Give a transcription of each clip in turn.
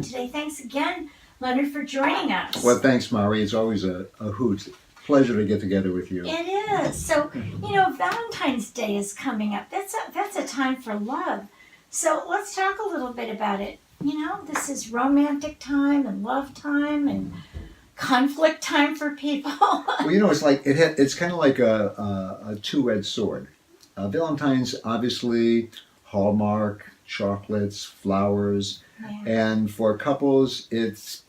show today. Thanks again, Leonard, for joining us. Well, thanks, Mari. It's always a hoot. Pleasure to get together with you. It is. So, Valentine's Day is coming up. That's a time for love. So let's talk a little bit about it. This is romantic time and love time and conflict time for people. Well, it's like it's kind of like a two-edged sword. Valentine's, obviously, Hallmark, chocolates, flowers, Yeah. and for couples, it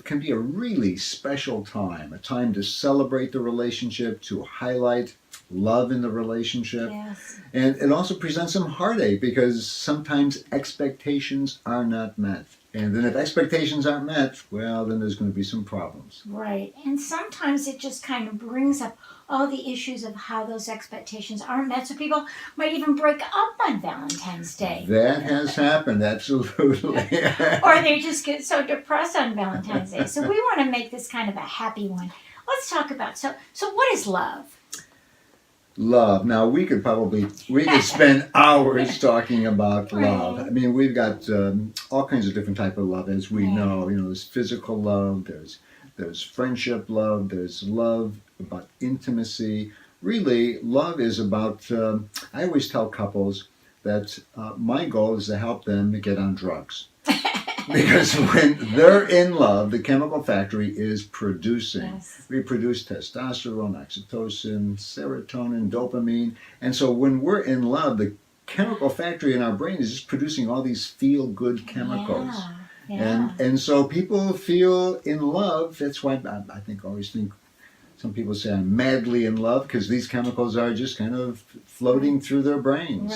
can be a really special time, a time to celebrate the relationship, to highlight love in the relationship. Yes. And it also presents some heartache because sometimes expectations are not met. And then if expectations aren't met, well, then there's going to be some problems. Right. And sometimes it just kind of brings up all the issues of how those expectations aren't met. So people might even break up on Valentine's Day. That has happened, absolutely. Or they just get so depressed on Valentine's Day. So we want to make this kind of a happy one. Let's talk about, so what is love? Love. Now, we could spend hours talking about love. Right. I mean, we've got all kinds of different type of love, as we Yeah. know. There's physical love, there's friendship love, there's love about intimacy. Really, love is about, I always tell couples that my goal is to help them get on drugs. Because when they're in love, the chemical factory is producing. Yes. We produce testosterone, oxytocin, serotonin, dopamine. And so when we're in love, the chemical factory in our brain is just producing all these feel-good chemicals. Yeah. And so people feel in love. That's why I always think some people say I'm madly in love because these chemicals are just kind of floating through their brains.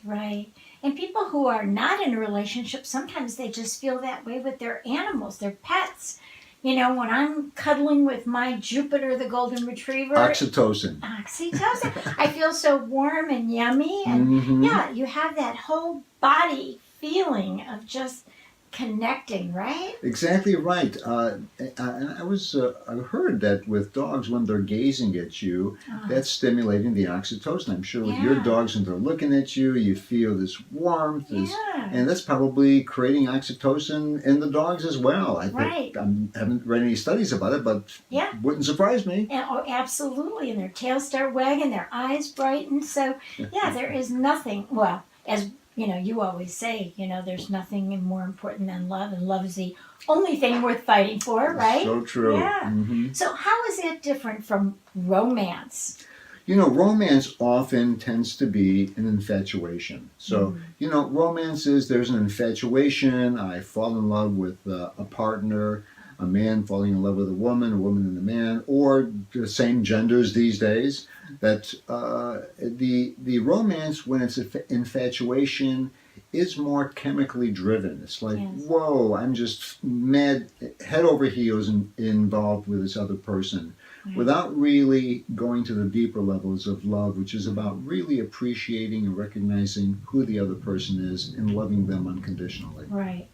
Right. And people who are not in a relationship, sometimes they just feel that way with their animals, their pets. When I'm cuddling with my Jupiter, the golden retriever. Oxytocin. I feel so warm and yummy. And Mm-hmm. you have that whole body feeling of just connecting, right? Exactly right. And I heard that with dogs, when they're gazing at you, that's stimulating the oxytocin. I'm sure with your Yeah. dogs, when they're looking at you, you feel this warmth, Yeah. and that's probably creating oxytocin in the dogs as well. Right. I haven't read any studies about it, but Yeah. wouldn't surprise me. Absolutely. And their tails start wagging, their eyes brighten. So, there is nothing, well, as you always say, there's nothing more important than love, and love is the only thing worth fighting for, right? So true. Yeah. Mm-hmm. So how is it different from romance? Romance often tends to be an infatuation. So, romance is there's an infatuation. I fall in love with a partner, a man falling in love with a woman and a man, or the same genders these days. That the romance, when it's infatuation, is more chemically driven. It's like, Yes. whoa, I'm just mad, head over heels involved with this other person, without really going to the deeper levels of love, which is about really appreciating and recognizing who the other person is and loving them unconditionally. Right.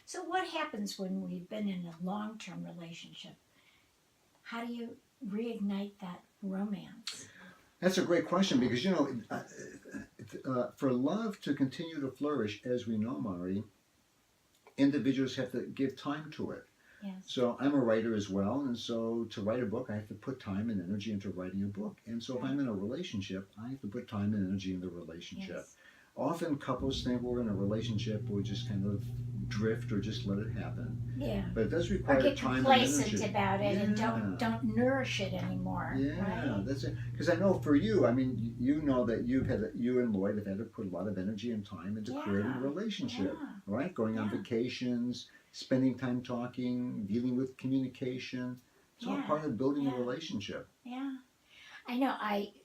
So what happens when we've been in a long-term relationship? How do you reignite that romance? That's a great question because, for love to continue to flourish, as we know, Mari, individuals have to give time to it. Yes. So I'm a writer as well, and so to write a book, I have to put time and energy into writing a book. And so if I'm in a relationship, I have to put time and energy in the relationship. Yes. Often couples think we're in a relationship, we just kind of drift or just let it happen. Yeah. But it does Or require get time and complacent energy. about it and Yeah. don't nourish it anymore. Yeah, Right? that's it. Because I know for you, I mean, you know that you and Lloyd have had to put a lot of energy and time into creating a relationship, Yeah. right? Going on Yeah. vacations, spending time talking, dealing with communication. It's all Yeah. part of building a Yeah. relationship. Yeah. I know.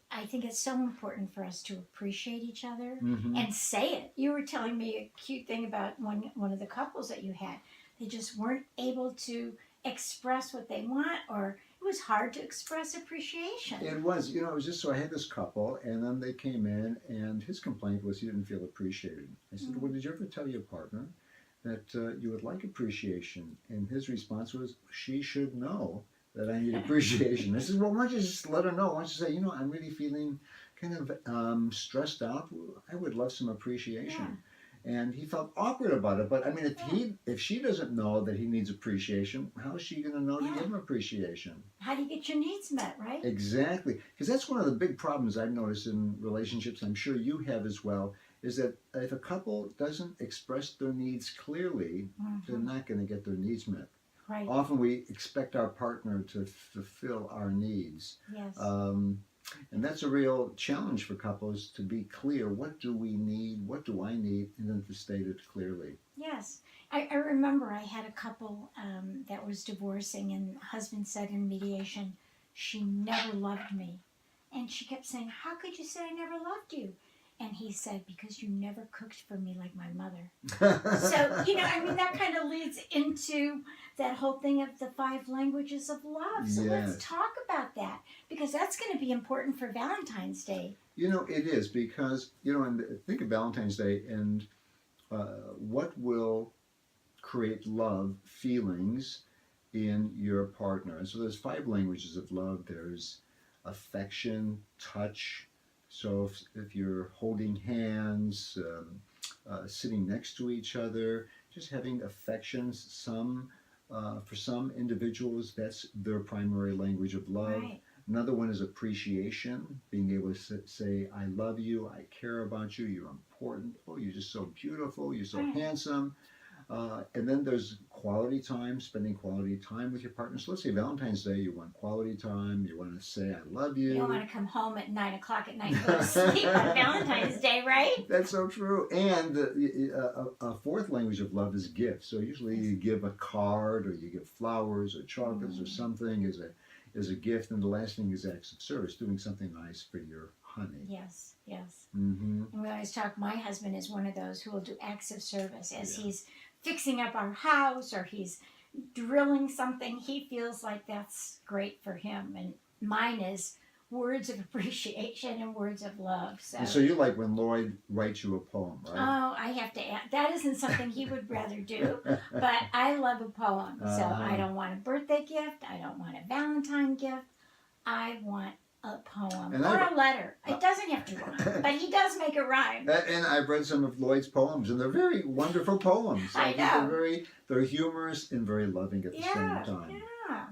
I think it's so important for us to appreciate each other Mm-hmm. and say it. You were telling me a cute thing about one of the couples that you had. They just weren't able to express what they want, or it was hard to express appreciation. It was, it was just so I had this couple, and then they came in, and his complaint was he didn't feel appreciated. I said, well, did you ever tell your partner that you would like appreciation? And his response was, she should know that I need appreciation. I said, well, why don't you just let her know? Why don't you say, I'm really feeling kind of stressed out. I would love some appreciation. and he felt awkward about it. But I mean, if she doesn't know that he needs appreciation, how is she going to know to give him appreciation? How do you get your needs met, right? Exactly, because that's one of the big problems I've noticed in relationships. I'm sure you have as well. Is that if a couple doesn't express their needs clearly, they're not going to get their needs met. Right. Often we expect our partner to fulfill our needs. Yes. And that's a real challenge for couples, to be clear. What do we need? What do I need? And then to state it clearly. Yes. I remember I had a couple that was divorcing, and the husband said in mediation, she never loved me. And she kept saying, how could you say I never loved you? And he said, because you never cooked for me like my mother. So, I mean, that kind of leads into that whole thing of the 5 languages of love. So let's talk about that, because that's going to be important for Valentine's Day. It is, because, and think of Valentine's Day and what will create love feelings in your partner. And so there's 5 languages of love. There's affection, touch. So if you're holding hands, sitting next to each other, just having affections, for some individuals, that's their primary language of love. Right. Another one is appreciation, being able to say, I love you, I care about you, you're important, oh, you're just so beautiful, you're so handsome. And then there's quality time, spending quality time with your partner. So let's say Valentine's Day, you want quality time, you want to say, I love you. You don't want to come home at 9 o'clock at night and go to sleep on Valentine's Day, right? That's so true. And a 4th language of love is gifts. So usually you give a card, or you give flowers or chocolates or something as a gift. And the last thing is acts of service, doing something nice for your honey. Yes, yes. Mm-hmm. And we always talk, my husband is one of those who will do acts of service as he's fixing up our house or he's drilling something. He feels like that's great for him. And mine is words of appreciation and words of love. And so you like when Lloyd writes you a poem, right? Oh, I have to add, that isn't something he would rather do, but I love a poem. So I don't want a birthday gift. I don't want a Valentine gift. I want a poem or a letter. It doesn't have to rhyme, but he does make it rhyme. And I've read some of Lloyd's poems, and they're very wonderful poems. I know. They're humorous and very loving at the same time. Yeah.